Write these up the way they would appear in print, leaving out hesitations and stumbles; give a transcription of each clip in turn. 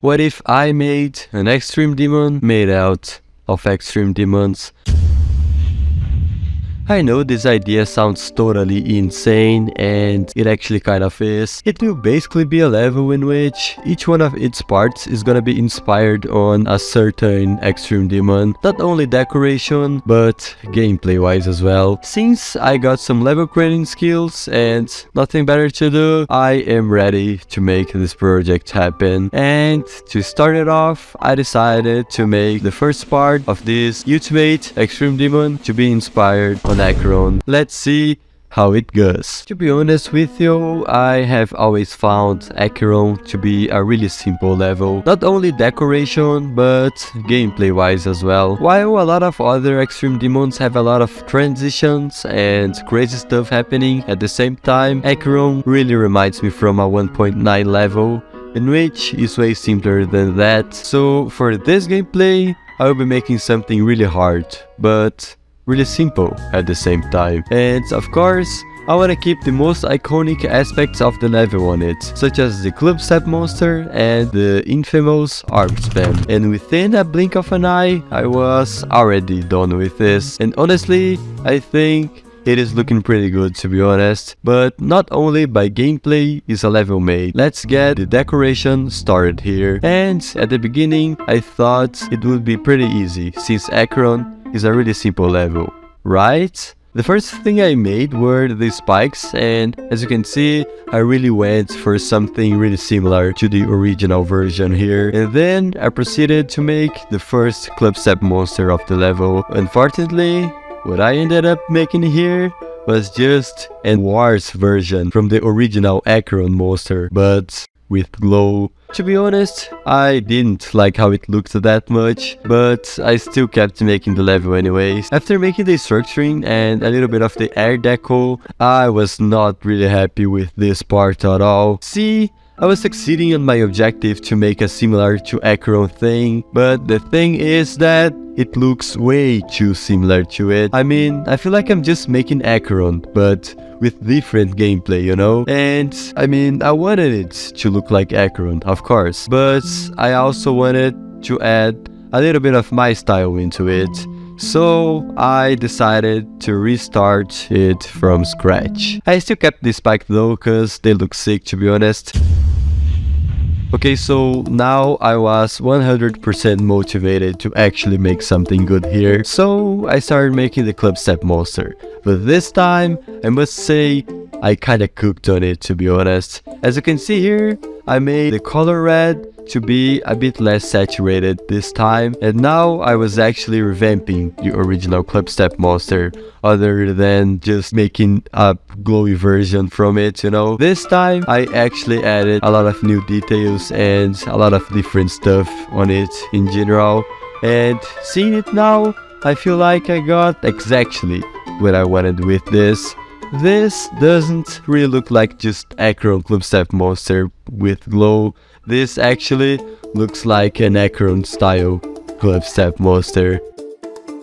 What if I made an extreme demon made out of extreme demons? I know this idea sounds totally insane, and it actually kind of is. It will basically be a level in which each one of its parts is gonna be inspired on a certain extreme demon. Not only decoration, but gameplay wise as well. Since I got some level creating skills and nothing better to do, I am ready to make this project happen. And to start it off, I decided to make the first part of this ultimate extreme demon to be inspired on Acheron. Let's see how it goes. To be honest with you, I have always found Acheron to be a really simple level. Not only decoration, but gameplay wise as well. While a lot of other extreme demons have a lot of transitions and crazy stuff happening at the same time, Acheron really reminds me from a 1.9 level, in which is way simpler than that. So for this gameplay, I will be making something really hard, but really simple at the same time. And of course, I want to keep the most iconic aspects of the level on it, such as the Clubstep monster and the infamous arm spam. And within a blink of an eye, I was already done with this. And honestly, I think it is looking pretty good, to be honest. But not only by gameplay is a level made. Let's get the decoration started here. And at the beginning, I thought it would be pretty easy, since Acheron is a really simple level, right? The first thing I made were the spikes, and as you can see, I really went for something really similar to the original version here. And then I proceeded to make the first Clubstep monster of the level. Unfortunately, what I ended up making here was just a worse version from the original Acheron monster, but with glow. To be honest, I didn't like how it looked that much, but I still kept making the level anyways. After making the structuring and a little bit of the air deco, I was not really happy with this part at all. See, I was succeeding on my objective to make a similar to Acheron thing, but the thing is that it looks way too similar to it. I mean, I feel like I'm just making Acheron, but with different gameplay, you know? And I mean, I wanted it to look like Acheron, of course, but I also wanted to add a little bit of my style into it. So I decided to restart it from scratch. I still kept the spike though, cause they look sick, to be honest. Okay, so now I was 100% motivated to actually make something good here. So I started making the Clubstep monster. But this time, I must say, I kinda cooked on it, to be honest. As you can see here, I made the color red to be a bit less saturated this time, and now I was actually revamping the original Clubstep monster, other than just making a glowy version from it, you know. This time I actually added a lot of new details and a lot of different stuff on it in general, and seeing it now, I feel like I got exactly what I wanted with this. This doesn't really look like just Acheron Clubstep monster with glow. This actually looks like an Acheron style Clubstep monster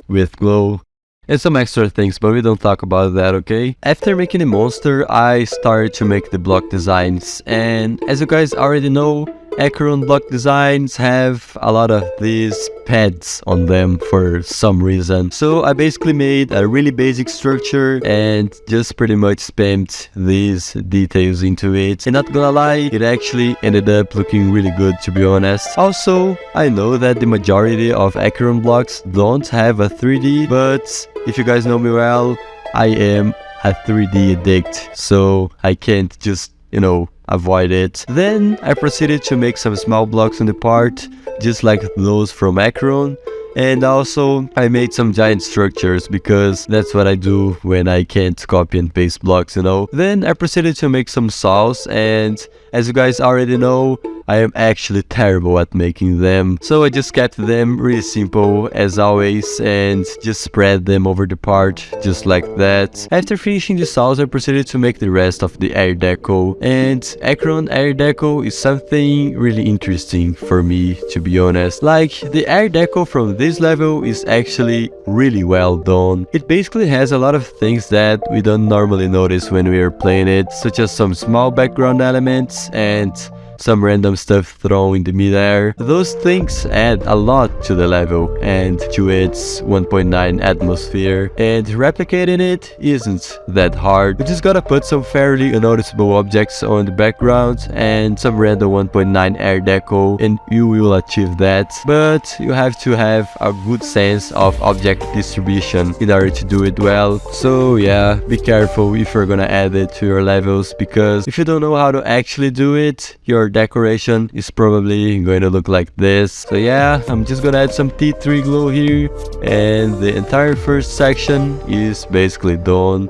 with glow and some extra things, but we don't talk about that, okay? After making the monster, I started to make the block designs, and as you guys already know, Acheron block designs have a lot of these pads on them for some reason. So I basically made a really basic structure and just pretty much spammed these details into it. And not gonna lie, it actually ended up looking really good, to be honest. Also, I know that the majority of Acheron blocks don't have a 3D, but if you guys know me well, I am a 3D addict, so I can't just, you know, avoid it. Then I proceeded to make some small blocks on the part, just like those from Acheron. And also I made some giant structures because that's what I do when I can't copy and paste blocks, you know. Then I proceeded to make some saws, and as you guys already know, I am actually terrible at making them. So I just kept them really simple as always and just spread them over the part just like that. After finishing the saws, I proceeded to make the rest of the air deco. And Acheron air deco is something really interesting for me, to be honest. Like, the air deco from this level is actually really well done. It basically has a lot of things that we don't normally notice when we are playing it, such as some small background elements and some random stuff thrown in the midair. Those things add a lot to the level and to its 1.9 atmosphere, and replicating it isn't that hard. You just gotta put some fairly unnoticeable objects on the background and some random 1.9 air deco and you will achieve that. But you have to have a good sense of object distribution in order to do it well. So yeah, be careful if you're gonna add it to your levels, because if you don't know how to actually do it, your decoration is probably going to look like this. So yeah, I'm just gonna add some T3 glow here and the entire first section is basically done.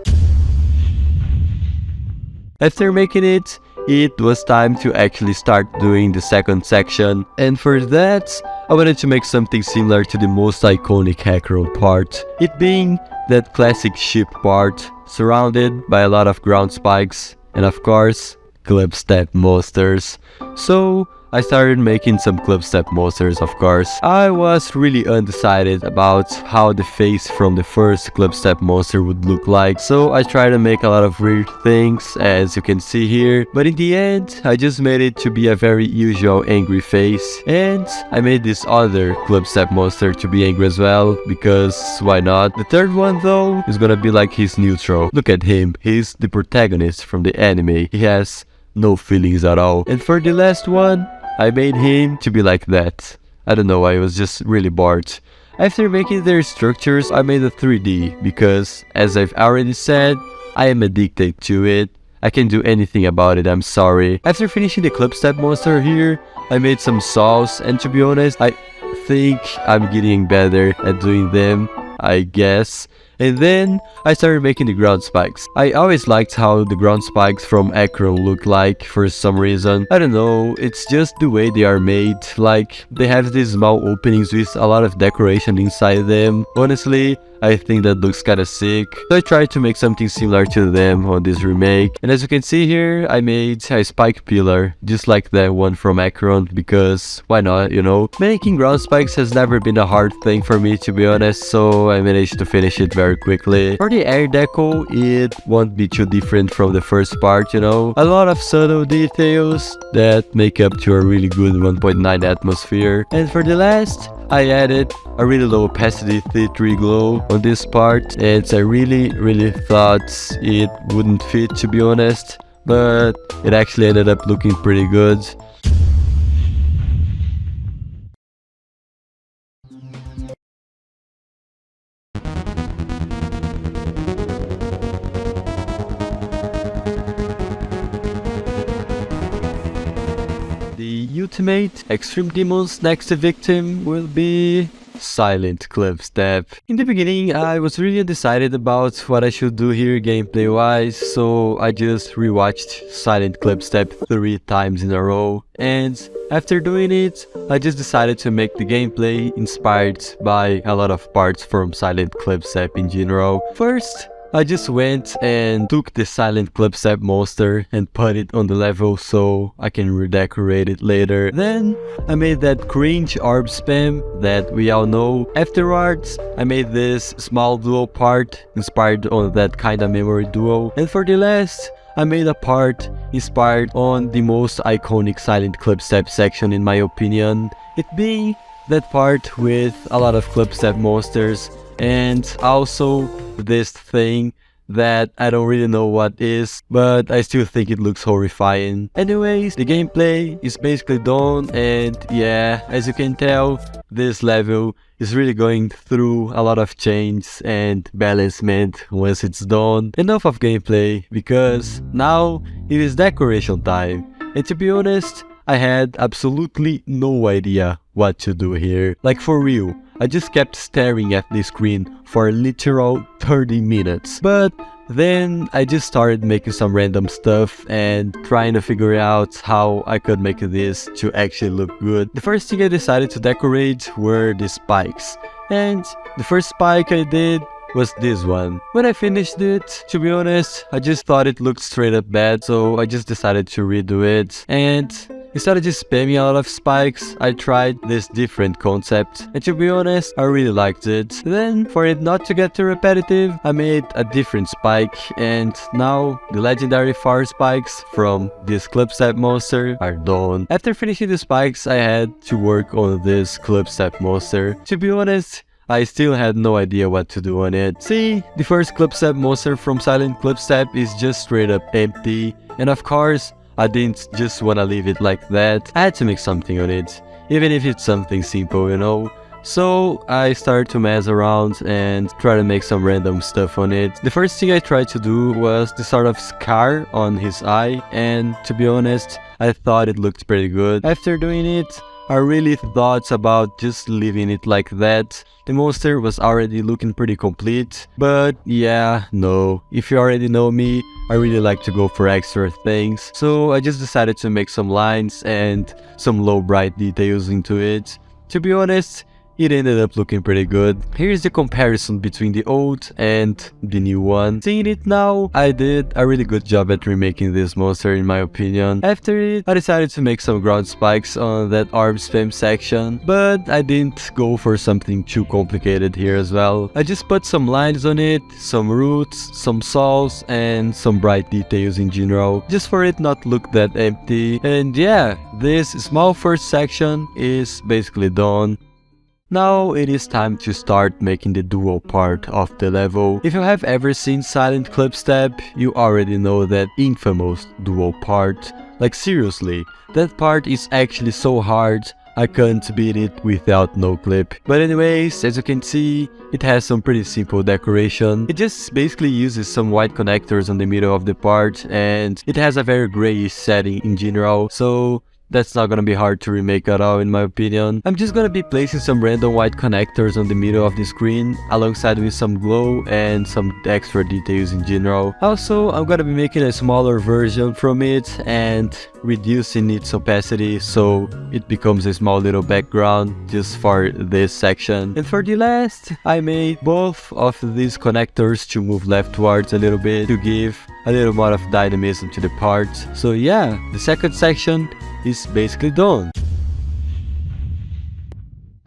After making it, it was time to actually start doing the second section, and for that I wanted to make something similar to the most iconic Acheron part, it being that classic ship part surrounded by a lot of ground spikes and of course Clubstep monsters. So I started making some Clubstep monsters, of course. I was really undecided about how the face from the first Clubstep monster would look like, so I tried to make a lot of weird things, as you can see here, but in the end I just made it to be a very usual angry face, and I made this other Clubstep monster to be angry as well, because why not? The third one though is gonna be like he's neutral. Look at him, he's the protagonist from the anime, he has no feelings at all. And for the last one, I made him to be like that. I don't know, I was just really bored. After making their structures, I made a 3D because, as I've already said, I am addicted to it. I can't do anything about it, I'm sorry. After finishing the Clubstep monster here, I made some saws, and to be honest, I think I'm getting better at doing them, I guess. And then I started making the ground spikes. I always liked how the ground spikes from Acheron look like for some reason. I don't know, it's just the way they are made. Like, they have these small openings with a lot of decoration inside them. Honestly, I think that looks kinda sick. So I tried to make something similar to them on this remake. And as you can see here, I made a spike pillar, just like that one from Acheron, because why not, you know? Making ground spikes has never been a hard thing for me, to be honest, so I managed to finish it very quickly. For the air deco, it won't be too different from the first part, you know? A lot of subtle details that make up to a really good 1.9 atmosphere. And for the last, I added a really low opacity T3 glow on this part, and I really thought it wouldn't fit, to be honest, but it actually ended up looking pretty good. The ultimate Extreme Demon's next victim will be Silent Clubstep. In the beginning, I was really undecided about what I should do here gameplay wise, so I just rewatched Silent Clubstep 3 times in a row, and after doing it, I just decided to make the gameplay inspired by a lot of parts from Silent Clubstep in general. First, I just went and took the Silent Clubstep monster and put it on the level so I can redecorate it later. Then I made that cringe orb spam that we all know. Afterwards, I made this small duo part inspired on that kinda memory duo. And for the last, I made a part inspired on the most iconic Silent Clubstep section in my opinion. It being that part with a lot of Clubstep monsters, and also this thing that I don't really know what is, but I still think it looks horrifying. Anyways, the gameplay is basically done, and yeah, as you can tell, this level is really going through a lot of change and balancement once it's done. Enough of gameplay, because now it is decoration time, and to be honest, I had absolutely no idea what to do here. Like, for real, I just kept staring at the screen for a literal 30 minutes. But then I just started making some random stuff and trying to figure out how I could make this to actually look good. The first thing I decided to decorate were the spikes. And the first spike I did was this one. When I finished it, to be honest, I just thought it looked straight up bad, so I just decided to redo it. And instead of just spamming a lot of spikes, I tried this different concept, and to be honest, I really liked it. Then, for it not to get too repetitive, I made a different spike, and now the legendary fire spikes from this Clubstep monster are done. After finishing the spikes, I had to work on this Clubstep monster. To be honest, I still had no idea what to do on it. See, the first Clubstep monster from Silent Clubstep is just straight up empty, and of course, I didn't just wanna leave it like that. I had to make something on it, even if it's something simple, you know. So I started to mess around and try to make some random stuff on it. The first thing I tried to do was the sort of scar on his eye, and to be honest, I thought it looked pretty good. After doing it, I really thought about just leaving it like that. The monster was already looking pretty complete, but yeah, no. If you already know me, I really like to go for extra things, so I just decided to make some lines and some low bright details into it. To be honest, it ended up looking pretty good. Here's the comparison between the old and the new one. Seeing it now, I did a really good job at remaking this monster in my opinion. After it, I decided to make some ground spikes on that arm spam section, but I didn't go for something too complicated here as well. I just put some lines on it, some roots, some souls, and some bright details in general, just for it not to look that empty. And yeah, this small first section is basically done. Now it is time to start making the dual part of the level. If you have ever seen Silent Clubstep, you already know that infamous dual part. Like seriously, that part is actually so hard, I can't beat it without no clip. But anyways, as you can see, it has some pretty simple decoration. It just basically uses some white connectors on the middle of the part, and it has a very grayish setting in general, so that's not gonna be hard to remake at all in my opinion. I'm just gonna be placing some random white connectors on the middle of the screen alongside with some glow and some extra details in general. Also, I'm gonna be making a smaller version from it and reducing its opacity so it becomes a small little background just for this section. And for the last, I made both of these connectors to move leftwards a little bit to give a little more of dynamism to the part. So yeah, the second section is basically done.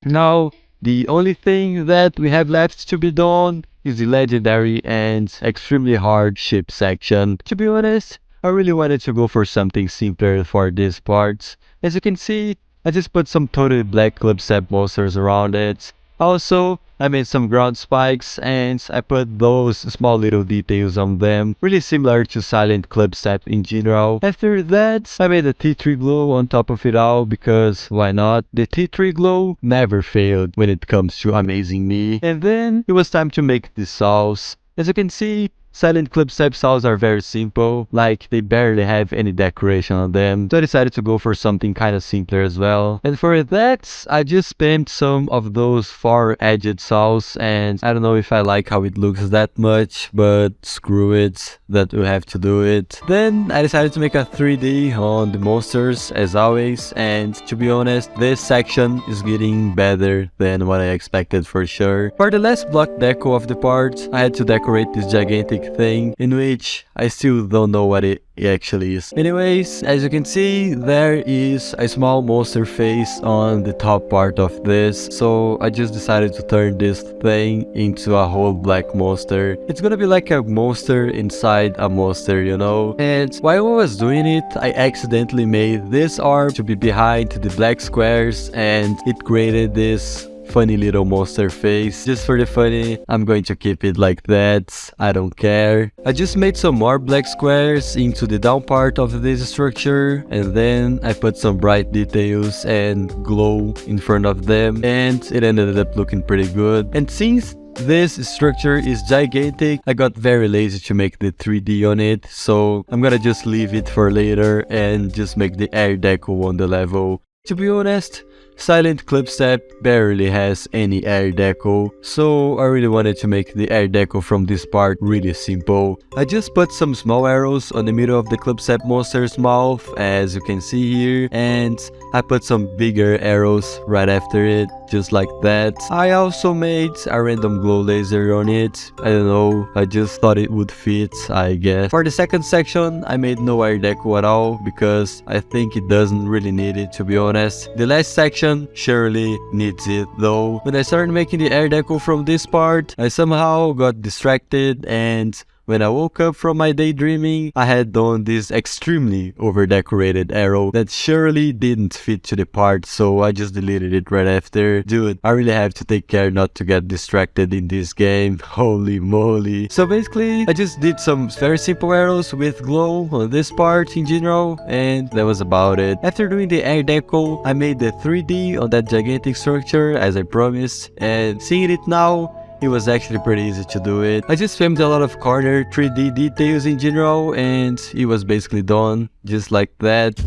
Now, the only thing that we have left to be done is the legendary and extremely hard ship section. To be honest, I really wanted to go for something simpler for this part. As you can see, I just put some totally black Clubstep monsters around it. Also, I made some ground spikes and I put those small little details on them, really similar to Silent Clubstep in general. After that, I made a tea tree glow on top of it all because why not? The tea tree glow never failed when it comes to amazing me. And then it was time to make the sauce. As you can see, Silent Clubstep saws are very simple, like they barely have any decoration on them, so I decided to go for something kinda simpler as well. And for that, I just spammed some of those far-edged saws, and I don't know if I like how it looks that much, but screw it, that will have to do it. Then I decided to make a 3D on the monsters as always, and to be honest, this section is getting better than what I expected for sure. For the last block deco of the part, I had to decorate this gigantic thing in which I still don't know what it actually is. Anyways, as you can see, there is a small monster face on the top part of this, so I just decided to turn this thing into a whole black monster. It's gonna be like a monster inside a monster, you know? And while I was doing it, I accidentally made this arm to be behind the black squares, and it created this funny little monster face. Just for the funny, I'm going to keep it like that, I don't care. I just made some more black squares into the down part of this structure, and then I put some bright details and glow in front of them, and it ended up looking pretty good. And since this structure is gigantic, I got very lazy to make the 3D on it, so I'm gonna just leave it for later and just make the air deco on the level. To be honest, Silent Clubstep barely has any air deco, so I really wanted to make the air deco from this part really simple. I just put some small arrows on the middle of the Clubstep monster's mouth, as you can see here, and I put some bigger arrows right after it, just like that. I also made a random glow laser on it. I don't know, I just thought it would fit, I guess. For the second section, I made no air deco at all because I think it doesn't really need it, to be honest. The last section surely needs it though. When I started making the air deco from this part, I somehow got distracted, and when I woke up from my daydreaming, I had done this extremely over-decorated arrow that surely didn't fit to the part, so I just deleted it right after. Dude, I really have to take care not to get distracted in this game. Holy moly. So basically, I just did some very simple arrows with glow on this part in general, and that was about it. After doing the air deco, I made the 3D on that gigantic structure as I promised, and seeing it now, it was actually pretty easy to do it. I just filmed a lot of corner 3D details in general, and it was basically done just like that.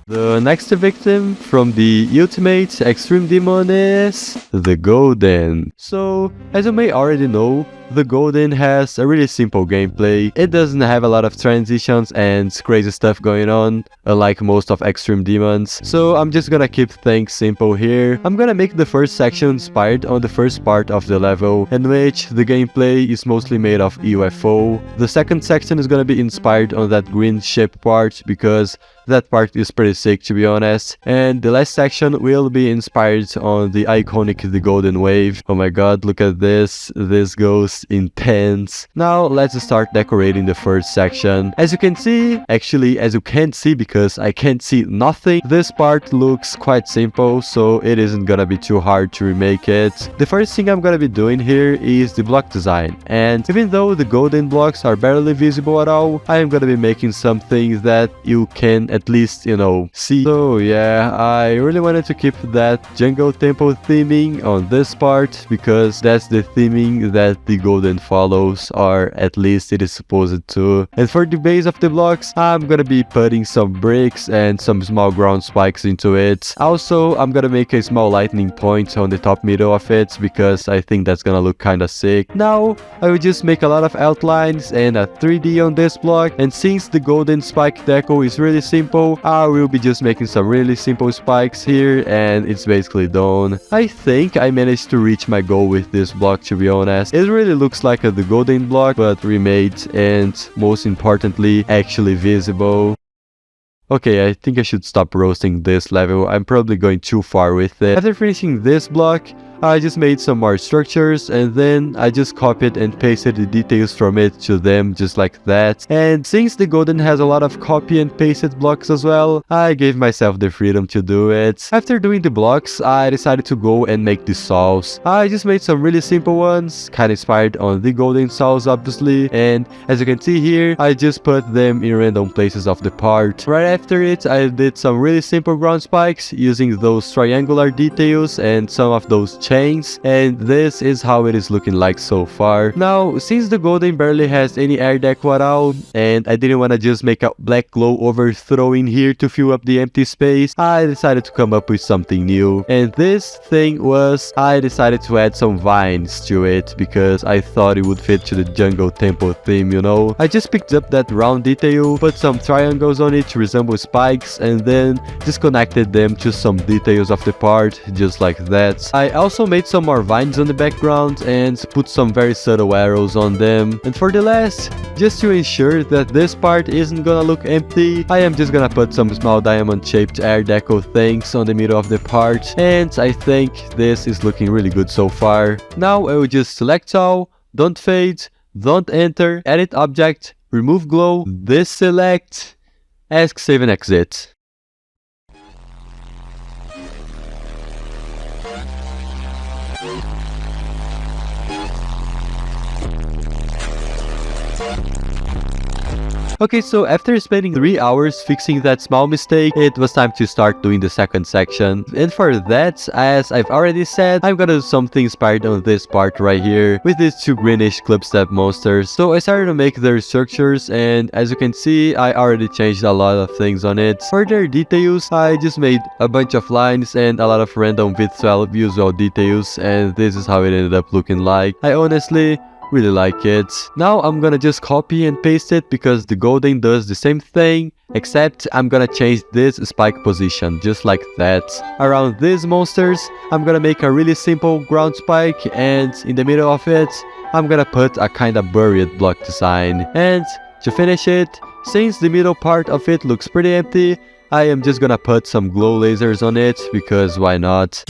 The next victim from the Ultimate Extreme Demon is the Golden. So, as you may already know, the Golden has a really simple gameplay. It doesn't have a lot of transitions and crazy stuff going on, unlike most of Extreme Demons. So I'm just gonna keep things simple here. I'm gonna make the first section inspired on the first part of the level, in which the gameplay is mostly made of UFO. The second section is gonna be inspired on that green ship part, because that part is pretty sick, to be honest. And the last section will be inspired on the iconic The Golden Wave. Oh my god, look at this. This goes intense. Now let's start decorating the first section. As you can see, actually as you can't see because I can't see nothing, this part looks quite simple, so it isn't gonna be too hard to remake it. The first thing I'm gonna be doing here is the block design, and even though the golden blocks are barely visible at all, I am gonna be making something that you can at least, you know, see. So yeah, I really wanted to keep that jungle temple theming on this part, because that's the theming that the golden follows, or at least it is supposed to. And for the base of the blocks, I'm gonna be putting some bricks and some small ground spikes into it. Also, I'm gonna make a small lightning point on the top middle of it, because I think that's gonna look kinda sick. Now, I will just make a lot of outlines and a 3D on this block, and since the golden spike deco is really simple, I will be just making some really simple spikes here, and it's basically done. I think I managed to reach my goal with this block, to be honest. It really looks like the golden block, but remade, and most importantly, actually visible. Okay, I think I should stop roasting this level. I'm probably going too far with it. After finishing this block, I just made some more structures, and then I just copied and pasted the details from it to them, just like that. And since the golden has a lot of copy and pasted blocks as well, I gave myself the freedom to do it. After doing the blocks, I decided to go and make the saws. I just made some really simple ones, kinda inspired on the golden saws obviously, and as you can see here, I just put them in random places of the part. Right after it, I did some really simple ground spikes using those triangular details and some of those chains, and this is how it is looking like so far. Now, since the golden barely has any air deco at all, and I didn't want to just make a black glow overthrow in here to fill up the empty space, I decided to come up with something new. And this thing was, I decided to add some vines to it, because I thought it would fit to the jungle temple theme, you know. I just picked up that round detail, put some triangles on it to resemble spikes, and then just connected them to some details of the part, just like that. I also made some more vines on the background and put some very subtle arrows on them. And for the last, just to ensure that this part isn't gonna look empty, I am just gonna put some small diamond shaped air deco things on the middle of the part, and I think this is looking really good so far. Now I will just select all, don't fade, don't enter, edit object, remove glow, deselect, ask, save and exit. Okay, so after spending 3 hours fixing that small mistake, it was time to start doing the second section. And for that, as I've already said, I'm gonna do something inspired on this part right here with these two greenish Clubstep monsters. So I started to make their structures, and as you can see, I already changed a lot of things on it. For their details, I just made a bunch of lines and a lot of random visual details, and this is how it ended up looking like. I honestly really like it. Now I'm gonna just copy and paste it because the golden does the same thing, except I'm gonna change this spike position just like that. Around these monsters, I'm gonna make a really simple ground spike, and in the middle of it, I'm gonna put a kinda buried block design. And to finish it, since the middle part of it looks pretty empty, I am just gonna put some glow lasers on it because why not?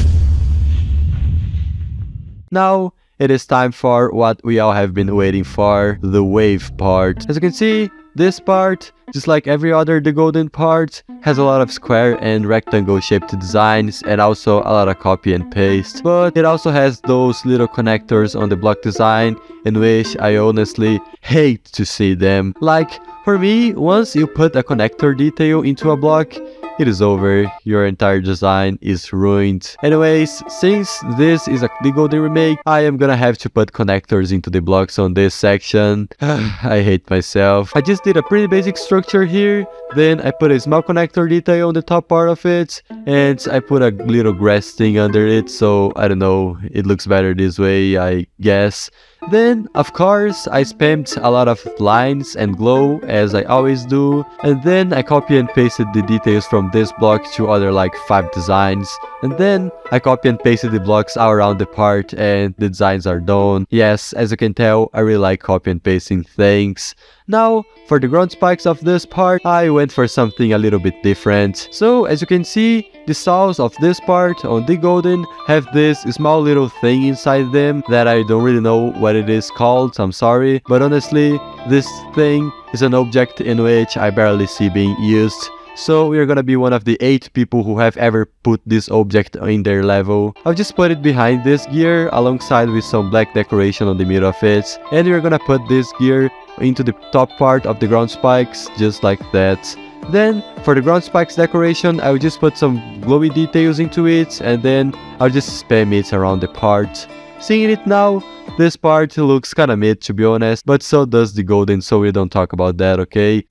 Now, it is time for what we all have been waiting for, the wave part. As you can see, this part, just like every other The Golden part, has a lot of square and rectangle shaped designs and also a lot of copy and paste. But it also has those little connectors on the block design in which I honestly hate to see them. Like, for me, once you put a connector detail into a block, it is over, your entire design is ruined. Anyways, since this is the Golden remake, I am gonna have to put connectors into the blocks on this section. I hate myself. I just did a pretty basic structure here, then I put a small connector detail on the top part of it, and I put a little grass thing under it, so I don't know, it looks better this way, I guess. Then, of course, I spammed a lot of lines and glow, as I always do, and then I copy and pasted the details from this block to other like 5 designs, and then I copy and pasted the blocks all around the part, and the designs are done. Yes, as you can tell, I really like copy and pasting things. Now, for the ground spikes of this part, I went for something a little bit different. So, as you can see, the saws of this part on the Golden have this small little thing inside them that I don't really know what it is called, I'm sorry. But honestly, this thing is an object in which I barely see being used. So we are gonna be one of the 8 people who have ever put this object in their level. I'll just put it behind this gear alongside with some black decoration on the middle of it. And we're gonna put this gear into the top part of the ground spikes, just like that. Then, for the ground spikes decoration, I will just put some glowy details into it, and then I'll just spam it around the part. Seeing it now, this part looks kinda mid to be honest, but so does the Golden, so we don't talk about that, okay?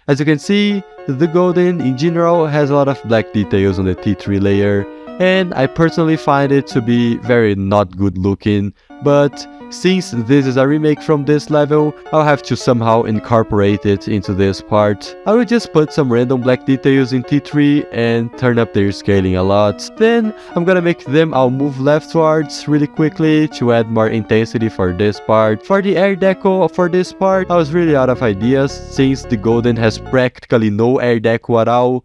As you can see, the Golden in general has a lot of black details on the T3 layer, and I personally find it to be very not good looking, but since this is a remake from this level, I'll have to somehow incorporate it into this part. I will just put some random black details in T3 and turn up their scaling a lot. Then I'm gonna make them all move leftwards really quickly to add more intensity for this part. For the air deco for this part, I was really out of ideas since the Golden has practically no air deco at all.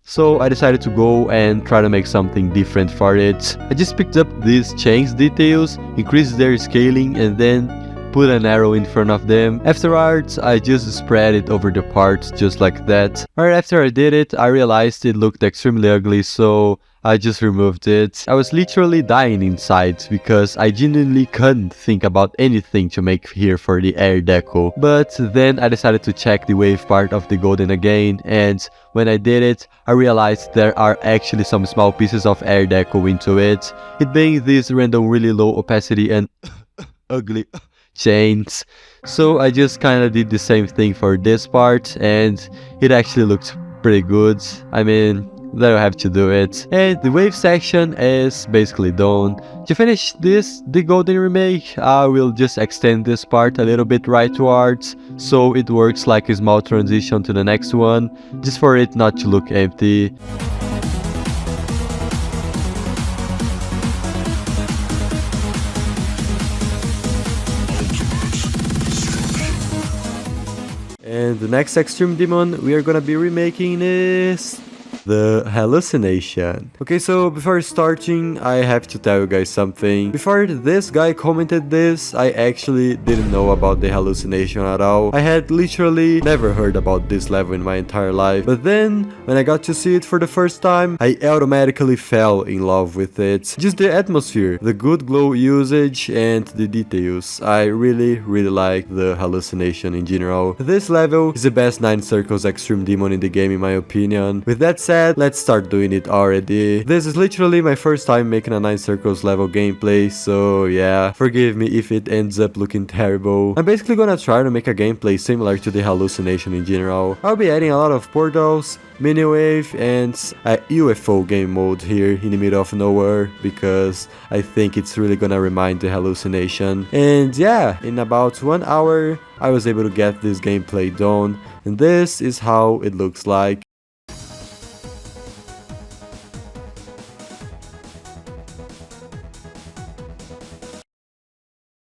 So I decided to go and try to make something different for it. I just picked up these chains details, increased their scaling, and then put an arrow in front of them. Afterwards, I just spread it over the parts just like that. Right after I did it, I realized it looked extremely ugly, so I just removed it. I was literally dying inside because I genuinely couldn't think about anything to make here for the air deco. But then I decided to check the wave part of the Golden again, and when I did it, I realized there are actually some small pieces of air deco into it. It being these random really low opacity and ugly chains. So I just kinda did the same thing for this part, and it actually looked pretty good. I mean, they'll have to do it. And the wave section is basically done. To finish the Golden remake, I will just extend this part a little bit rightwards, so it works like a small transition to the next one, just for it not to look empty. And the next Extreme Demon we are gonna be remaking is the Hallucination. Okay, so before starting, I have to tell you guys something. Before this guy commented this, I actually didn't know about the Hallucination at all. I had literally never heard about this level in my entire life. But then, when I got to see it for the first time, I automatically fell in love with it. Just the atmosphere, the good glow usage, and the details. I really like the Hallucination in general. This level is the best 9 circles extreme demon in the game in my opinion. With that said, let's start doing it already. This is literally my first time making a 9 circles level gameplay, so yeah, forgive me if it ends up looking terrible. I'm basically gonna try to make a gameplay similar to the Hallucination in general. I'll be adding a lot of portals, mini wave, and a UFO game mode here in the middle of nowhere, because I think it's really gonna remind the Hallucination. And yeah, in about 1 hour I was able to get this gameplay done, and this is how it looks like.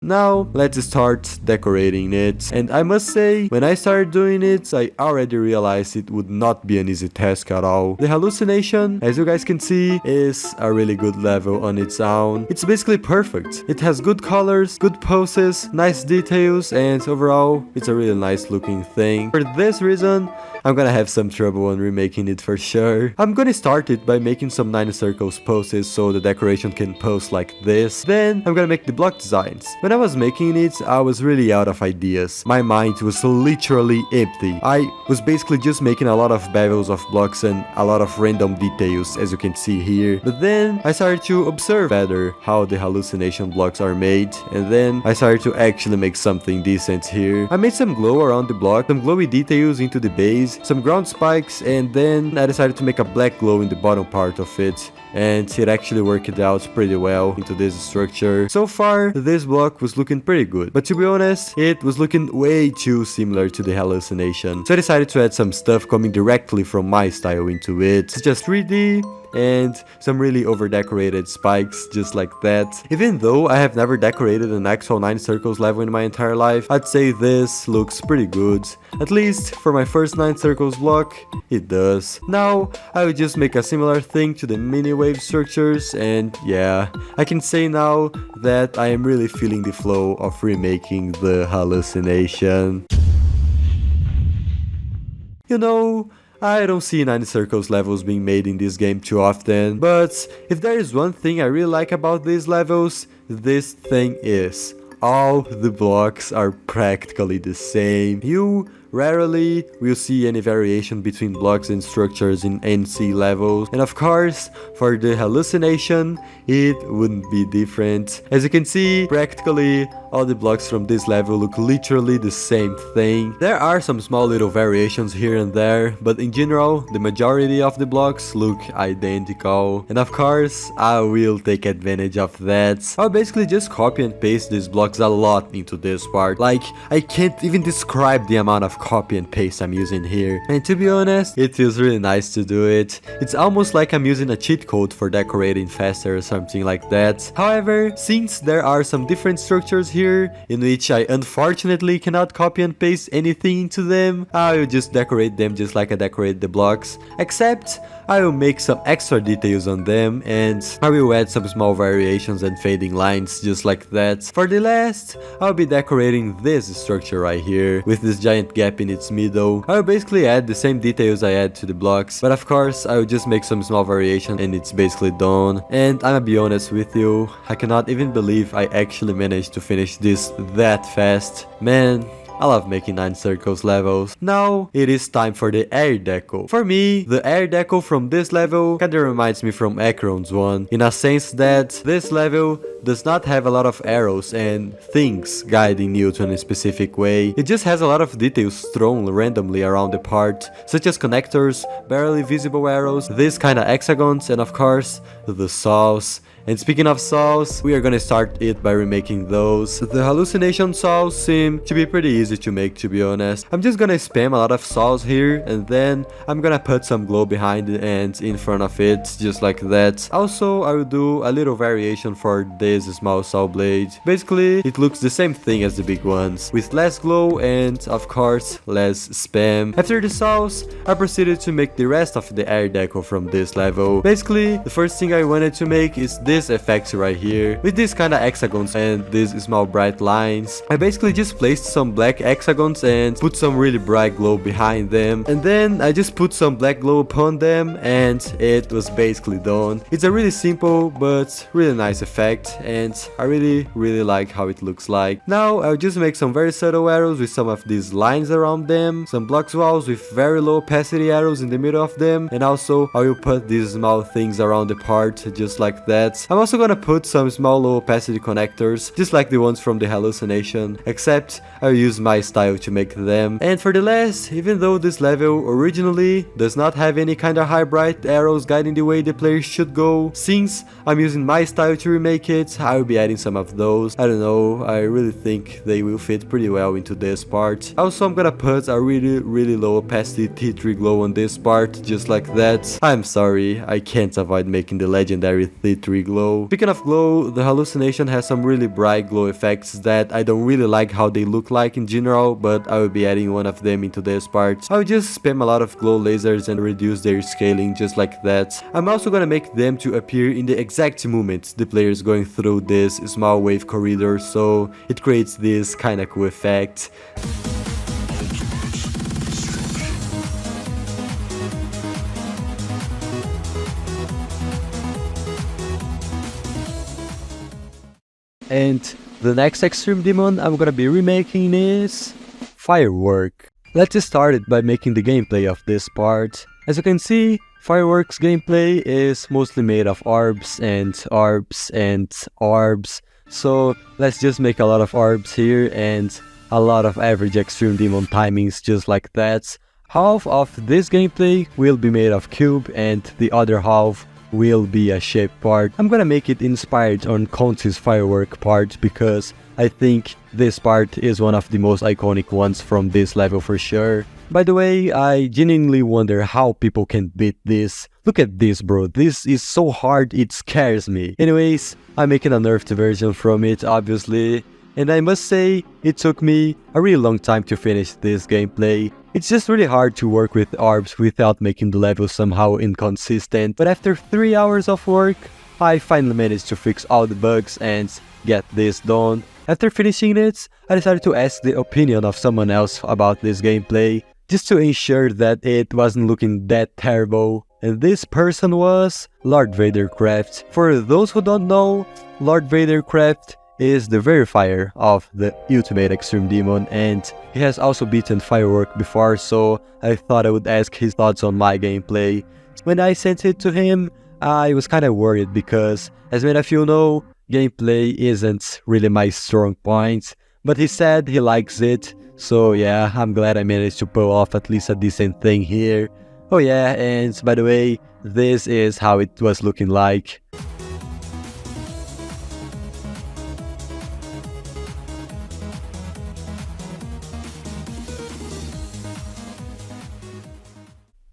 Now, let's start decorating it. And I must say, when I started doing it, I already realized it would not be an easy task at all. The Hallucination, as you guys can see, is a really good level on its own. It's basically perfect. It has good colors, good poses, nice details, and overall, it's a really nice looking thing. For this reason, I'm gonna have some trouble on remaking it for sure. I'm gonna start it by making some 9 circles poses so the decoration can pose like this. Then, I'm gonna make the block designs. When I was making it, I was really out of ideas. My mind was literally empty. I was basically just making a lot of bevels of blocks and a lot of random details, as you can see here. But then I started to observe better how the Hallucination blocks are made, and then I started to actually make something decent here. I made some glow around the block, some glowy details into the base, some ground spikes, and then I decided to make a black glow in the bottom part of it. And it actually worked out pretty well into this structure. So far, this block was looking pretty good, but to be honest, it was looking way too similar to the Hallucination. So I decided to add some stuff coming directly from my style into it. It's just 3D, and some really over decorated spikes just like that. Even though I have never decorated an actual 9 circles level in my entire life, I'd say this looks pretty good. At least for my first 9 circles block, it does. Now I will just make a similar thing to the mini wave structures, and yeah, I can say now that I am really feeling the flow of remaking the Hallucination. You know, I don't see 9 circles levels being made in this game too often, but if there is one thing I really like about these levels, this thing is all the blocks are practically the same. You rarely will see any variation between blocks and structures in NC levels, and of course, for the Hallucination, it wouldn't be different. As you can see, practically all the blocks from this level look literally the same thing. There are some small little variations here and there, but in general, the majority of the blocks look identical. And of course, I will take advantage of that. I'll basically just copy and paste these blocks a lot into this part. Like, I can't even describe the amount of copy and paste I'm using here. And to be honest, it feels really nice to do it. It's almost like I'm using a cheat code for decorating faster or something like that. However, since there are some different structures here in which I unfortunately cannot copy and paste anything into them, I will just decorate them just like I decorate the blocks, except I will make some extra details on them, and I will add some small variations and fading lines just like that. For the last, I'll be decorating this structure right here with this giant gap in its middle. I will basically add the same details I add to the blocks, but of course I will just make some small variation and it's basically done. And I'm gonna be honest with you, I cannot even believe I actually managed to finish this that fast. Man, I love making 9 circles levels. Now, it is time for the air deco. For me, the air deco from this level kinda reminds me from Acheron's one, in a sense that this level does not have a lot of arrows and things guiding you to a specific way. It just has a lot of details thrown randomly around the part, such as connectors, barely visible arrows, these kinda hexagons, and of course, the saws And speaking of saws, we are gonna start it by remaking those. The hallucination saws seem to be pretty easy to make, to be honest. I'm just gonna spam a lot of saws here, and then I'm gonna put some glow behind it and in front of it, just like that. Also, I will do a little variation for this small saw blade. Basically, it looks the same thing as the big ones, with less glow and, of course, less spam. After the saws, I proceeded to make the rest of the air deco from this level. Basically, the first thing I wanted to make is this effect right here, with these kind of hexagons and these small bright lines. I basically just placed some black hexagons and put some really bright glow behind them, and then I just put some black glow upon them, and it was basically done. It's a really simple but really nice effect, and I really like how it looks like. Now I'll just make some very subtle arrows with some of these lines around them, some blocks walls with very low opacity arrows in the middle of them, and also I will put these small things around the part just like that. I'm also gonna put some small low opacity connectors, just like the ones from the hallucination, except I'll use my style to make them. And for the last, even though this level originally does not have any kind of high bright arrows guiding the way the player should go, since I'm using my style to remake it, I will be adding some of those. I don't know, I really think they will fit pretty well into this part. Also, I'm gonna put a really low opacity T3 glow on this part, just like that. I'm sorry, I can't avoid making the legendary T3 glow. Speaking of glow, the hallucination has some really bright glow effects that I don't really like how they look like in general, but I will be adding one of them into this part. I will just spam a lot of glow lasers and reduce their scaling just like that. I'm also gonna make them to appear in the exact moment the player is going through this small wave corridor, so it creates this kinda cool effect. And the next extreme demon I'm gonna be remaking is Firework. Let's just start it by making the gameplay of this part. As you can see, Firework's gameplay is mostly made of orbs and orbs and orbs. So let's just make a lot of orbs here and a lot of average extreme demon timings just like that. Half of this gameplay will be made of cube and the other half will be a shape part. I'm gonna make it inspired on Conti's Firework part because I think this part is one of the most iconic ones from this level for sure. By the way, I genuinely wonder how people can beat this. Look at this, bro. This is so hard, it scares me. Anyways, I'm making a nerfed version from it, obviously. And I must say, it took me a really long time to finish this gameplay. It's just really hard to work with orbs without making the level somehow inconsistent. But after 3 hours of work, I finally managed to fix all the bugs and get this done. After finishing it, I decided to ask the opinion of someone else about this gameplay, just to ensure that it wasn't looking that terrible. And this person was Lord Vadercraft. For those who don't know, Lord Vadercraft is the verifier of the Ultimate Extreme Demon, and he has also beaten Firework before, so I thought I would ask his thoughts on my gameplay. When I sent it to him, I was kinda worried because, as many of you know, gameplay isn't really my strong point, but he said he likes it, so yeah, I'm glad I managed to pull off at least a decent thing here. Oh yeah, and by the way, this is how it was looking like.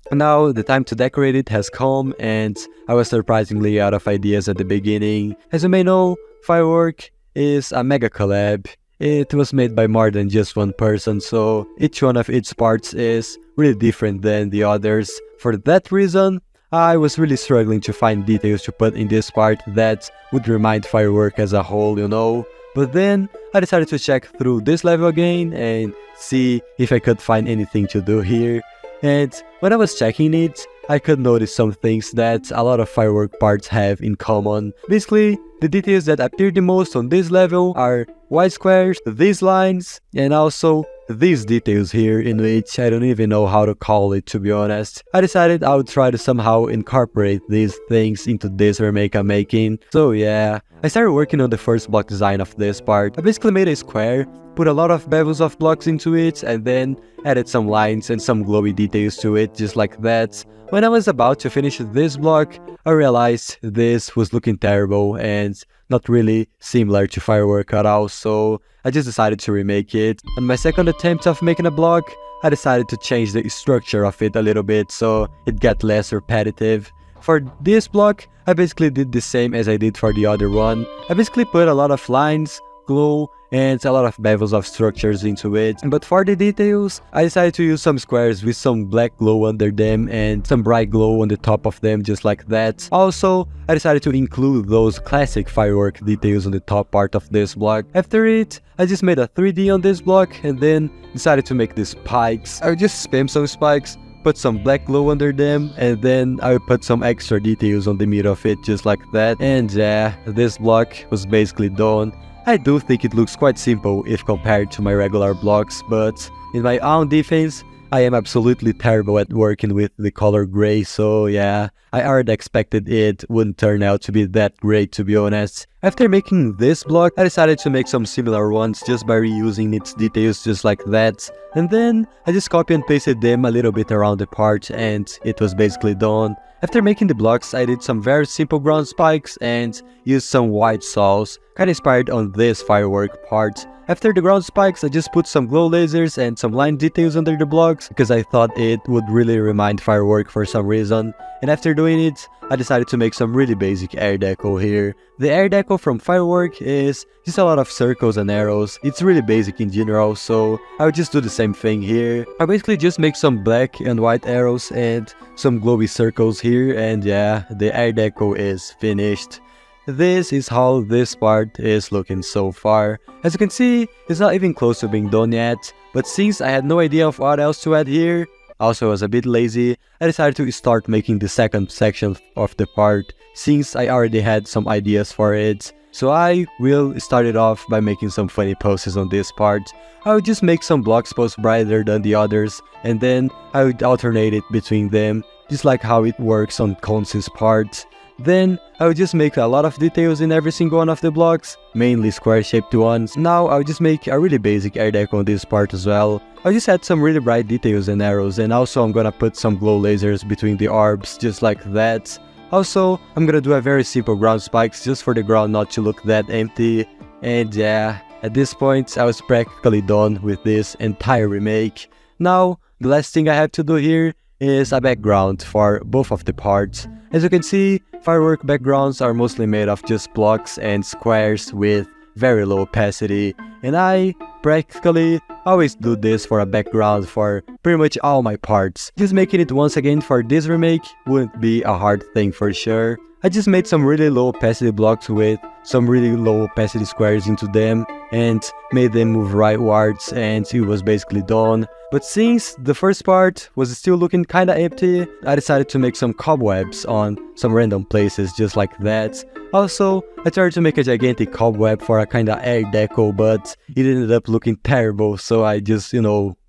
Now the time to decorate it has come, and I was surprisingly out of ideas at the beginning. As you may know, Firework is a mega collab. It was made by more than just one person, so each one of its parts is really different than the others. For that reason, I was really struggling to find details to put in this part that would remind Firework as a whole, you know. But then I decided to check through this level again and see if I could find anything to do here. And when I was checking it, I could notice some things that a lot of Firework parts have in common. Basically, the details that appear the most on this level are white squares, these lines, and also these details here, in which I don't even know how to call it, to be honest. I decided I would try to somehow incorporate these things into this remake I'm making. So yeah, I started working on the first block design of this part. I basically made a square, put a lot of bevels of blocks into it, and then added some lines and some glowy details to it, just like that. When I was about to finish this block, I realized this was looking terrible and not really similar to Firework at all, so I just decided to remake it. On my second attempt of making a block, I decided to change the structure of it a little bit so it got less repetitive. For this block, I basically did the same as I did for the other one. I basically put a lot of lines, glow, and a lot of bevels of structures into it. But for the details, I decided to use some squares with some black glow under them and some bright glow on the top of them, just like that. Also, I decided to include those classic Firework details on the top part of this block. After it, I just made a 3D on this block and then decided to make these spikes. I would just spam some spikes, put some black glow under them, and then I would put some extra details on the middle of it, just like that. And yeah, this block was basically done. I do think it looks quite simple if compared to my regular blocks, but in my own defense, I am absolutely terrible at working with the color gray, so yeah, I already expected it wouldn't turn out to be that great, to be honest. After making this block, I decided to make some similar ones just by reusing its details just like that. And then I just copy and pasted them a little bit around the part and it was basically done. After making the blocks, I did some very simple ground spikes and used some white sauce, kinda inspired on this Firework part. After the ground spikes, I just put some glow lasers and some line details under the blocks because I thought it would really remind Firework for some reason. And after doing it, I decided to make some really basic air deco here. The air deco from Firework is just a lot of circles and arrows. It's really basic in general, so I would just do the same thing here. I basically just make some black and white arrows and some glowy circles here, and yeah, the air deco is finished. This is how this part is looking so far. As you can see, it's not even close to being done yet, but since I had no idea of what else to add here, also I was a bit lazy, I decided to start making the second section of the part, since I already had some ideas for it. So I will start it off by making some funny poses on this part. I would just make some blocks post brighter than the others, and then I would alternate it between them, just like how it works on Conce's part. Then I would just make a lot of details in every single one of the blocks, mainly square shaped ones. Now I would just make a really basic air deco on this part as well. I just add some really bright details and arrows, and also I'm gonna put some glow lasers between the orbs, just like that. Also, I'm gonna do a very simple ground spikes just for the ground not to look that empty. And yeah, at this point I was practically done with this entire remake. Now, the last thing I have to do here is a background for both of the parts. As you can see, Firework backgrounds are mostly made of just blocks and squares with very low opacity, and I practically always do this for a background for pretty much all my parts. Just making it once again for this remake wouldn't be a hard thing for sure. I just made some really low opacity blocks with some really low opacity squares into them and made them move rightwards, and it was basically done. But since the first part was still looking kinda empty, I decided to make some cobwebs on some random places just like that. Also, I tried to make a gigantic cobweb for a kinda air deco, but it ended up looking terrible, so I just,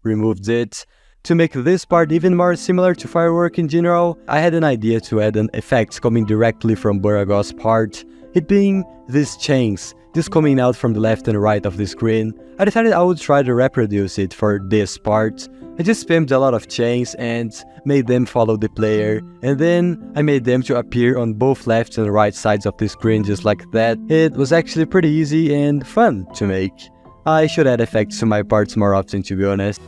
removed it. To make this part even more similar to Firework in general, I had an idea to add an effect coming directly from Buragos' part, it being these chains just coming out from the left and right of the screen. I decided I would try to reproduce it for this part. I just spammed a lot of chains and made them follow the player, and then I made them to appear on both left and right sides of the screen just like that. It was actually pretty easy and fun to make. I should add effects to my parts more often, to be honest.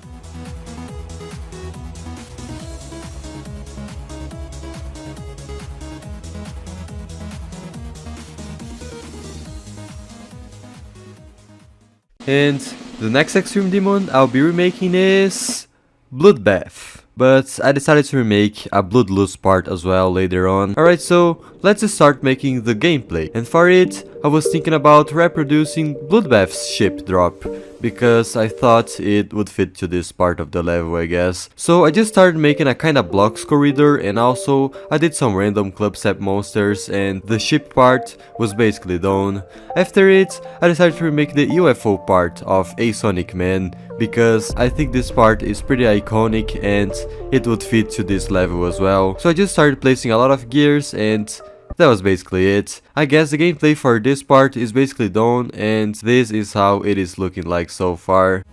And the next Extreme Demon I'll be remaking is BloodBath. But I decided to remake a Bloodlust part as well later on. Alright, so let's just start making the gameplay. And for it, I was thinking about reproducing Bloodbath's ship drop, because I thought it would fit to this part of the level, I guess. So I just started making a kinda blocks corridor, and also I did some random Clubstep monsters, and the ship part was basically done. After it, I decided to remake the UFO part of A Sonic Man, because I think this part is pretty iconic and it would fit to this level as well. So I just started placing a lot of gears, and that was basically it. I guess the gameplay for this part is basically done, and this is how it is looking like so far.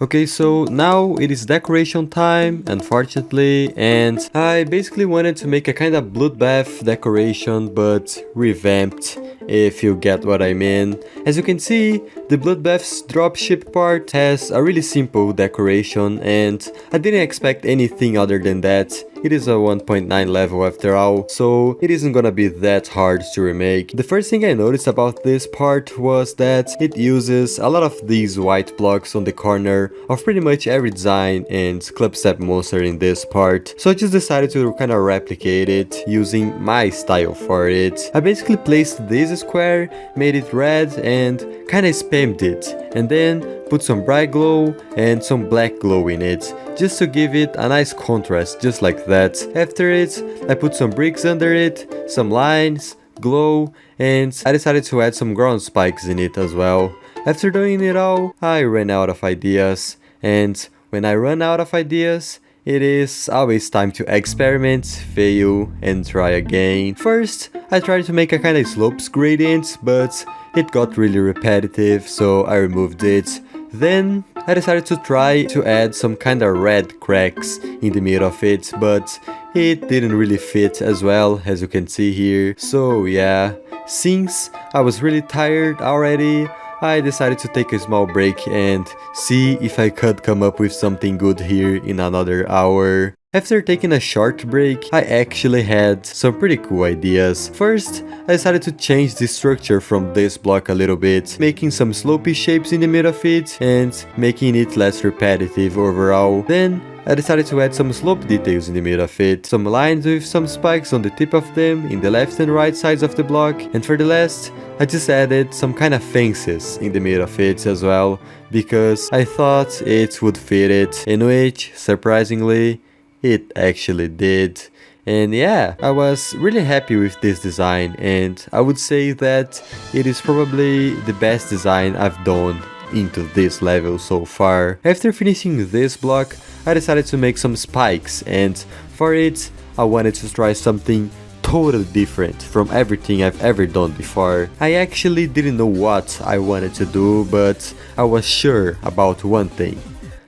Okay, so now it is decoration time, unfortunately, and I basically wanted to make a kind of bloodbath decoration, but revamped, if you get what I mean. As you can see, the bloodbath's dropship part has a really simple decoration, and I didn't expect anything other than that. It is a 1.9 level after all, so it isn't gonna be that hard to remake. The first thing I noticed about this part was that it uses a lot of these white blocks on the corner of pretty much every design and Clubstep monster in this part. So I just decided to kind of replicate it using my style for it. I basically placed this square, made it red, and kind of spammed it, and then put some bright glow and some black glow in it, just to give it a nice contrast, just like that. After it, I put some bricks under it, some lines, glow, and I decided to add some ground spikes in it as well. After doing it all, I ran out of ideas, and when I run out of ideas, it is always time to experiment, fail, and try again. First, I tried to make a kind of slopes gradient, but it got really repetitive, so I removed it. Then I decided to try to add some kind of red cracks in the middle of it, but it didn't really fit as well, as you can see here. So yeah, since I was really tired already, I decided to take a small break and see if I could come up with something good here in another hour. After taking a short break, I actually had some pretty cool ideas. First, I decided to change the structure from this block a little bit, making some slopey shapes in the middle of it and making it less repetitive overall. Then, I decided to add some slope details in the middle of it, some lines with some spikes on the tip of them in the left and right sides of the block, and for the last, I just added some kind of fences in the middle of it as well, because I thought it would fit it, in which, surprisingly, it actually did. And yeah, I was really happy with this design, and I would say that it is probably the best design I've done into this level so far. After finishing this block, I decided to make some spikes, and for it, I wanted to try something totally different from everything I've ever done before. I actually didn't know what I wanted to do, but I was sure about one thing.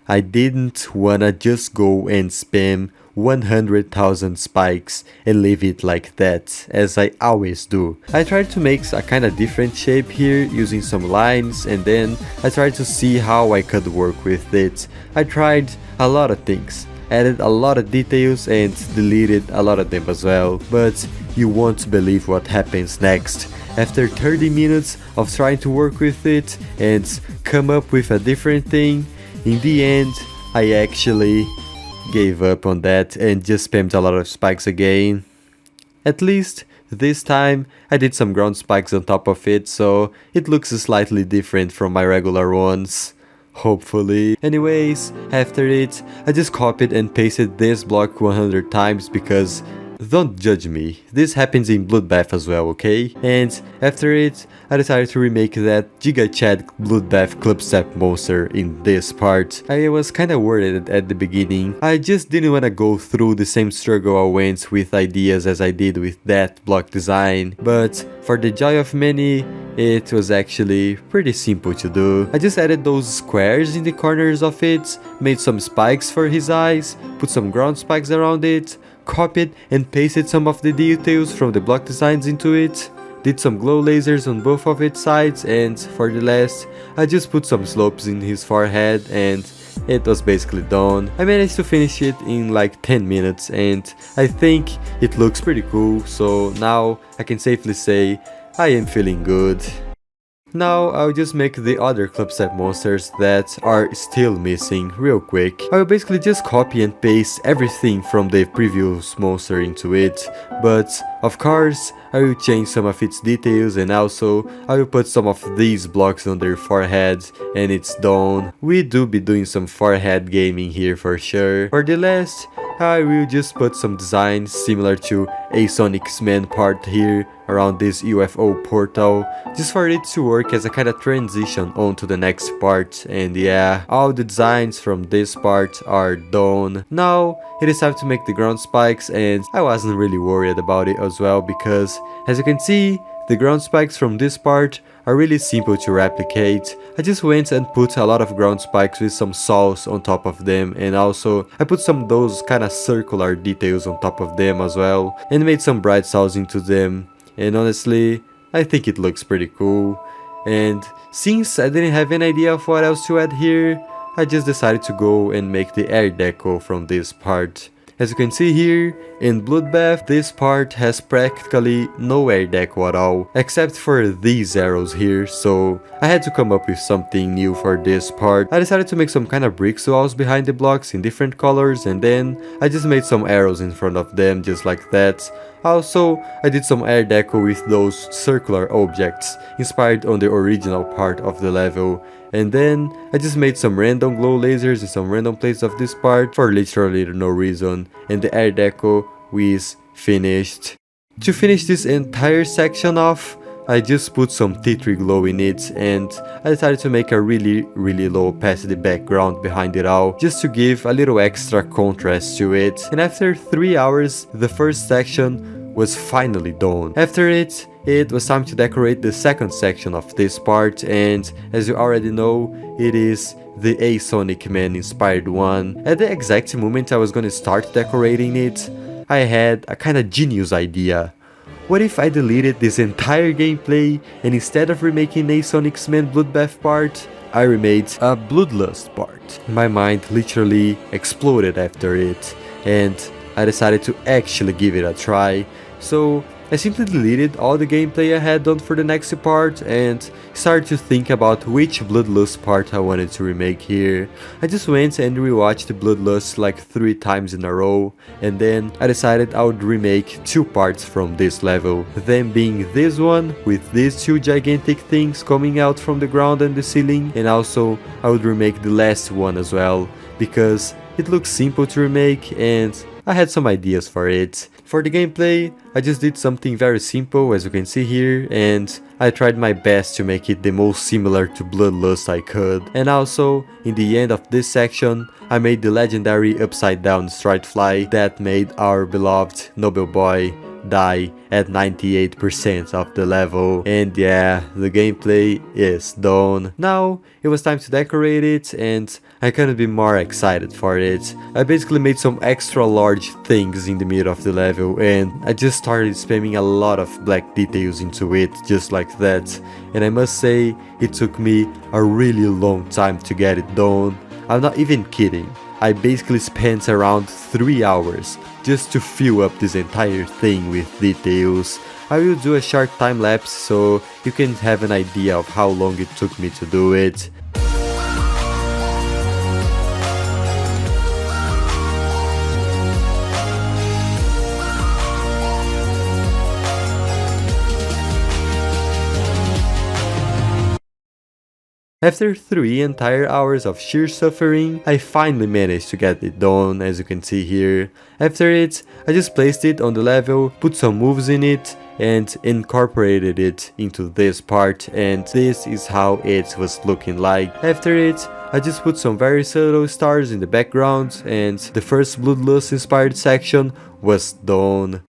I didn't wanna just go and spam 100,000 spikes and leave it like that, as I always do. I tried to make a kinda different shape here using some lines, and then I tried to see how I could work with it. I tried a lot of things, added a lot of details and deleted a lot of them as well, but you won't believe what happens next. After 30 minutes of trying to work with it and come up with a different thing, in the end, I actually gave up on that and just spammed a lot of spikes again. At least, this time, I did some ground spikes on top of it, so it looks slightly different from my regular ones. Hopefully. Anyways, after it, I just copied and pasted this block 100 times because don't judge me, this happens in Bloodbath as well, okay? And after it, I decided to remake that Giga Chad Bloodbath Clubstep monster in this part. I was kinda worried at the beginning. I just didn't wanna go through the same struggle I went with ideas as I did with that block design, but for the joy of many, it was actually pretty simple to do. I just added those squares in the corners of it, made some spikes for his eyes, put some ground spikes around it, copied and pasted some of the details from the block designs into it, did some glow lasers on both of its sides, and for the last, I just put some slopes in his forehead and it was basically done. I managed to finish it in like 10 minutes and I think it looks pretty cool, so now I can safely say I am feeling good. Now I'll just make the other Clubstep monsters that are still missing real quick. I will basically just copy and paste everything from the previous monster into it, but of course I will change some of its details, and also I will put some of these blocks on their forehead and its dome. We do be doing some forehead gaming here for sure. For the last, I will just put some designs similar to a Sonic's Man part here around this UFO portal, just for it to work as a kind of transition onto the next part. And yeah, all the designs from this part are done. Now it is time to make the ground spikes, and I wasn't really worried about it as well, because as you can see, the ground spikes from this part are really simple to replicate. I just went and put a lot of ground spikes with some saws on top of them, and also I put some those kind of circular details on top of them as well, and made some bright saws into them. And honestly, I think it looks pretty cool. And since I didn't have any idea of what else to add here, I just decided to go and make the air deco from this part. As you can see here, in Bloodbath, this part has practically no air deco at all, except for these arrows here, so I had to come up with something new for this part. I decided to make some kind of brick walls behind the blocks in different colors, and then I just made some arrows in front of them just like that. Also, I did some air deco with those circular objects, inspired on the original part of the level. And then, I just made some random glow lasers in some random places of this part for literally no reason. And the air deco is finished. To finish this entire section off, I just put some T3 glow in it, and I decided to make a really low opacity background behind it all, just to give a little extra contrast to it. And after 3 hours, the first section was finally done. After it was time to decorate the second section of this part, and as you already know, it is the A Sonic Man inspired one. At the exact moment I was gonna start decorating it, I had a kinda genius idea. What if I deleted this entire gameplay, and instead of remaking a Sonic's Man Bloodbath part, I remade a Bloodlust part? My mind literally exploded after it, and I decided to actually give it a try. So I simply deleted all the gameplay I had done for the next part and started to think about which Bloodlust part I wanted to remake here. I just went and rewatched Bloodlust like 3 times in a row, and then I decided I would remake 2 parts from this level, them being this one with these 2 gigantic things coming out from the ground and the ceiling, and also I would remake the last one as well, because it looks simple to remake and I had some ideas for it. For the gameplay, I just did something very simple, as you can see here, and I tried my best to make it the most similar to Bloodlust I could. And also, in the end of this section, I made the legendary upside down Stridefly that made our beloved Noble Boy die at 98% of the level. And yeah, the gameplay is done. Now it was time to decorate it, and I couldn't be more excited for it. I basically made some extra large things in the middle of the level, and I just started spamming a lot of black details into it just like that. And I must say, it took me a really long time to get it done. I'm not even kidding. I basically spent around 3 hours just to fill up this entire thing with details. I will do a short time lapse so you can have an idea of how long it took me to do it. After 3 entire hours of sheer suffering, I finally managed to get it done, as you can see here. After it, I just placed it on the level, put some moves in it, and incorporated it into this part, and this is how it was looking like. After it, I just put some very subtle stars in the background, and the first Bloodlust inspired section was done.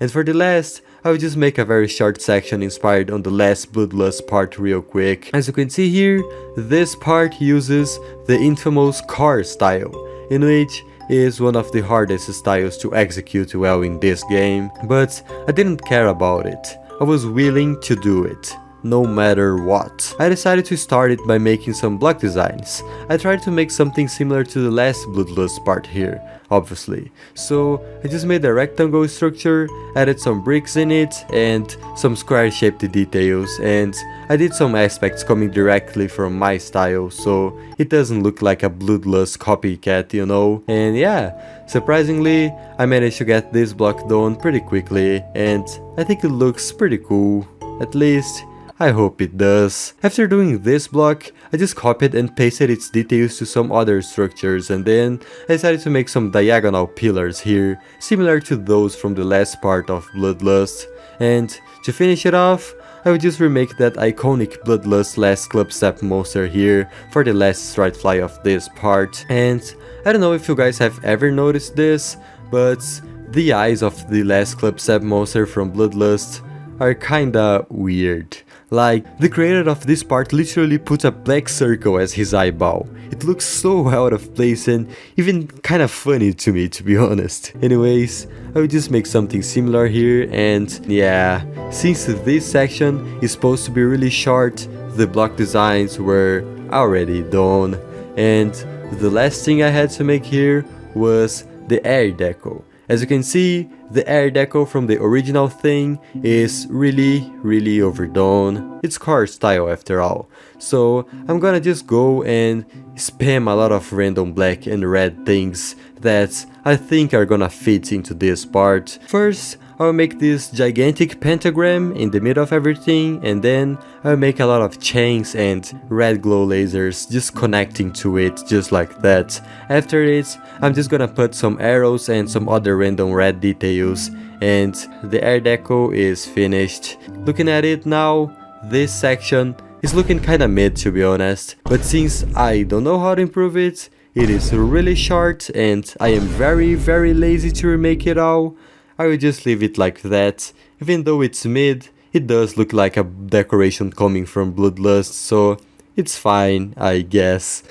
And for the last, I will just make a very short section inspired on the last Bloodlust part real quick. As you can see here, this part uses the infamous car style, in which is one of the hardest styles to execute well in this game, but I didn't care about it. I was willing to do it. no matter what. I decided to start it by making some block designs. I tried to make something similar to the last Bloodlust part here, obviously. So I just made a rectangle structure, added some bricks in it and some square shaped details, and I did some aspects coming directly from my style so it doesn't look like a Bloodlust copycat, you know. And yeah, surprisingly I managed to get this block done pretty quickly and I think it looks pretty cool, at least I hope it does. After doing this block, I just copied and pasted its details to some other structures, and then I decided to make some diagonal pillars here, similar to those from the last part of Bloodlust. And to finish it off, I would just remake that iconic Bloodlust last Clubstep monster here for the last stride fly of this part. And I don't know if you guys have ever noticed this, but the eyes of the last Clubstep monster from Bloodlust are kinda weird. Like, the creator of this part literally put a black circle as his eyeball. It looks so out of place and even kinda funny to me, to be honest. Anyways, I will just make something similar here, and yeah, since this section is supposed to be really short, the block designs were already done. And the last thing I had to make here was the air deco. As you can see, the air deco from the original thing is really overdone. It's car style after all. So I'm gonna just go and spam a lot of random black and red things that I think are gonna fit into this part. First, I'll make this gigantic pentagram in the middle of everything, and then I'll make a lot of chains and red glow lasers just connecting to it just like that. After it, I'm just gonna put some arrows and some other random red details, and the air deco is finished. Looking at it now, this section is looking kinda mid, to be honest, but since I don't know how to improve it, it is really short and I am very lazy to remake it all, I will just leave it like that. Even though it's mid, it does look like a decoration coming from Bloodlust, so it's fine, I guess.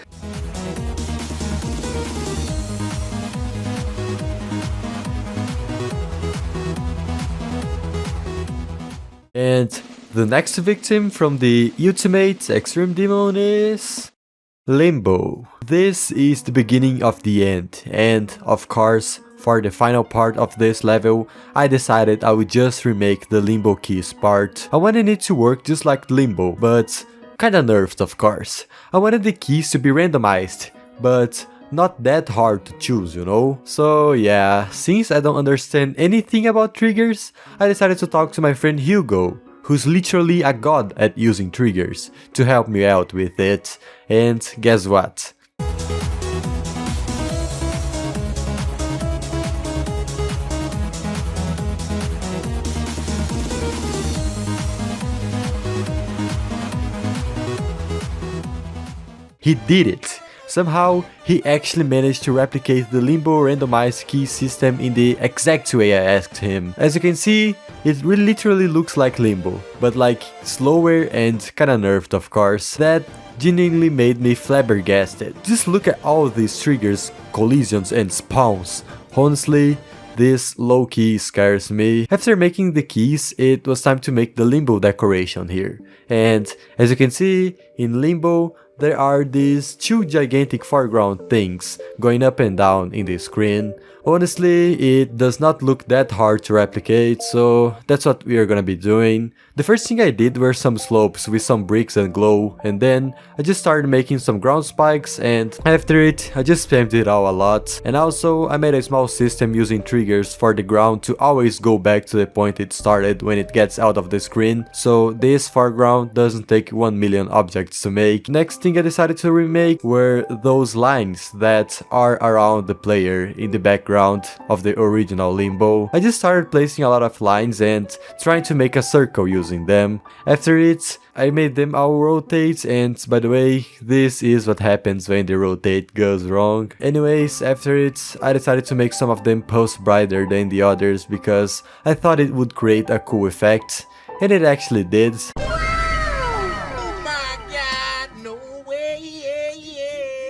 And the next victim from the Ultimate Extreme Demon is Limbo. This is the beginning of the end, and of course, for the final part of this level, I decided I would just remake the Limbo keys part. I wanted it to work just like Limbo, but kinda nerfed of course. I wanted the keys to be randomized, but not that hard to choose, you know? So yeah, since I don't understand anything about triggers, I decided to talk to my friend Hugo, who's literally a god at using triggers, to help me out with it. And guess what? He did it! Somehow, he actually managed to replicate the Limbo randomized key system in the exact way I asked him. As you can see, it really literally looks like Limbo, but like slower and kinda nerfed of course. That genuinely made me flabbergasted. Just look at all these triggers, collisions and spawns. Honestly, this low-key scares me. After making the keys, it was time to make the Limbo decoration here. And as you can see, in Limbo, there are these two gigantic foreground things going up and down in the screen. Honestly, it does not look that hard to replicate, so that's what we are gonna be doing. The first thing I did were some slopes with some bricks and glow, and then I just started making some ground spikes, and after it, I just spammed it all a lot. And also, I made a small system using triggers for the ground to always go back to the point it started when it gets out of the screen, so this foreground doesn't take 1 million objects to make. Next thing I decided to remake were those lines that are around the player in the background of the original Limbo. I just started placing a lot of lines and trying to make a circle using them. After it, I made them all rotate, and by the way, this is what happens when the rotate goes wrong. Anyways, after it, I decided to make some of them pulse brighter than the others because I thought it would create a cool effect, and it actually did.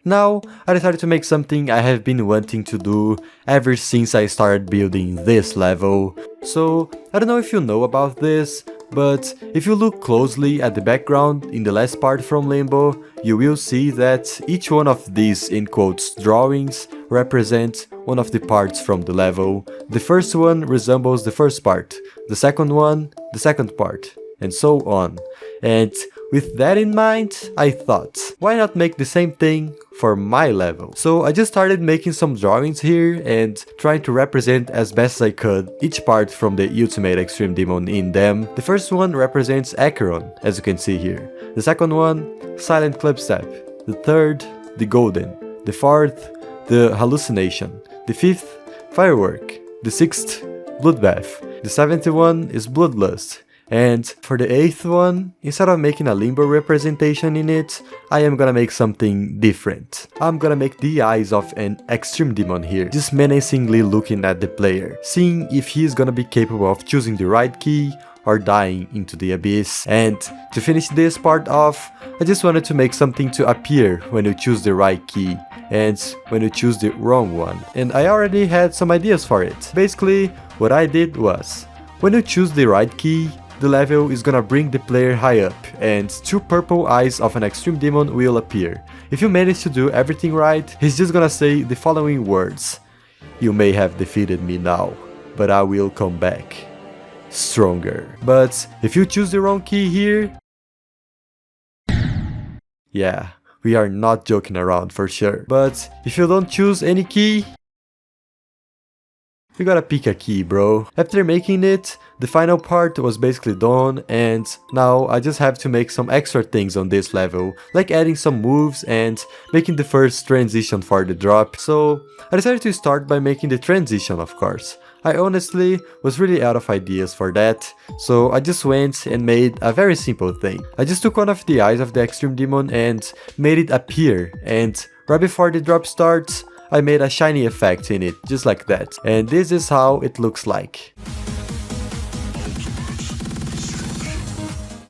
Now, I decided to make something I have been wanting to do ever since I started building this level. So, I don't know if you know about this, But if you look closely at the background in the last part from Limbo, you will see that each one of these in quotes drawings represents one of the parts from the level. The first one resembles the first part, the second one the second part, and so on. And with that in mind, I thought, why not make the same thing for my level? So I just started making some drawings here and trying to represent as best as I could each part from the Ultimate Extreme Demon in them. The first one represents Acheron, as you can see here. The second one, Silent Clubstep. The third, the Golden. The fourth, the Hallucination. The fifth, Firework. The sixth, BloodBath. The seventh one is Bloodlust. And for the eighth one, instead of making a Limbo representation in it, I am gonna make something different. I'm gonna make the eyes of an extreme demon here, just menacingly looking at the player, seeing if he's gonna be capable of choosing the right key or dying into the abyss. And to finish this part off, I just wanted to make something to appear when you choose the right key and when you choose the wrong one. And I already had some ideas for it. Basically, what I did was, when you choose the right key, the level is gonna bring the player high up, and two purple eyes of an extreme demon will appear. If you manage to do everything right, he's just gonna say the following words: "You may have defeated me now, but I will come back stronger." But if you choose the wrong key here, yeah, we are not joking around for sure. But if you don't choose any key, you gotta pick a key, bro. After making it, the final part was basically done, and now I just have to make some extra things on this level, like adding some moves and making the first transition for the drop. So I decided to start by making the transition, of course. I honestly was really out of ideas for that, so I just went and made a very simple thing. I just took one of the eyes of the extreme demon and made it appear, and right before the drop starts, I made a shiny effect in it, just like that. And this is how it looks like.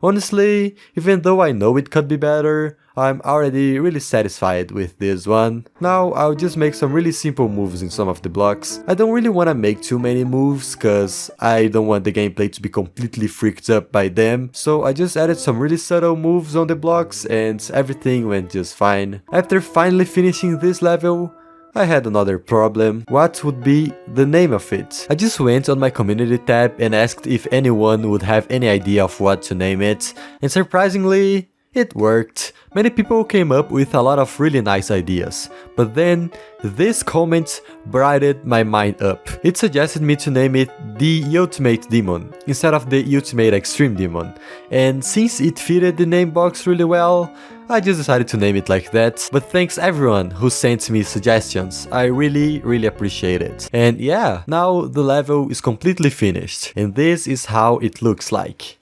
Honestly, even though I know it could be better, I'm already really satisfied with this one. Now I'll just make some really simple moves in some of the blocks. I don't really want to make too many moves cause I don't want the gameplay to be completely freaked up by them. So I just added some really subtle moves on the blocks and everything went just fine. After finally finishing this level, I had another problem. What would be the name of it? I just went on my community tab and asked if anyone would have any idea of what to name it, and surprisingly, it worked. Many people came up with a lot of really nice ideas, but then this comment brightened my mind up. It suggested me to name it the Ultimate Demon instead of the Ultimate Extreme Demon, and since it fitted the name box really well, I just decided to name it like that. But thanks everyone who sent me suggestions, I really appreciate it. And yeah, now the level is completely finished, and this is how it looks like.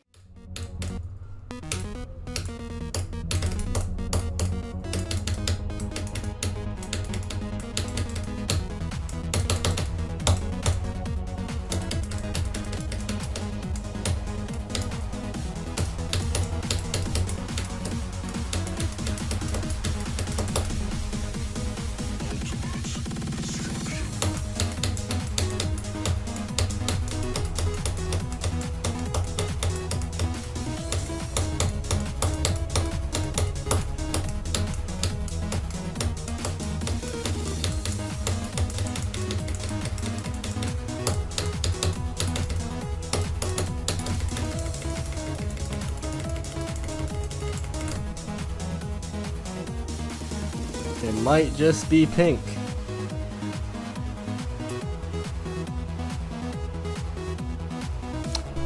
It might just be pink.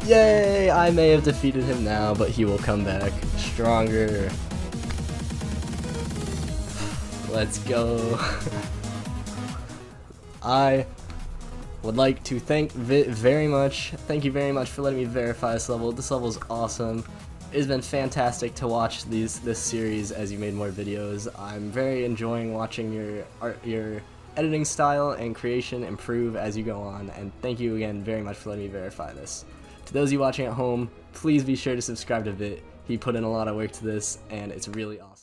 Yay! I may have defeated him now, but he will come back stronger. Let's go. I would like to thank Vit very much. Thank you very much for letting me verify this level. This level is awesome. It's been fantastic to watch this series as you made more videos. I'm very enjoying watching your editing style and creation improve as you go on, and thank you again very much for letting me verify this. To those of you watching at home, please be sure to subscribe to Vit. He put in a lot of work to this, and it's really awesome.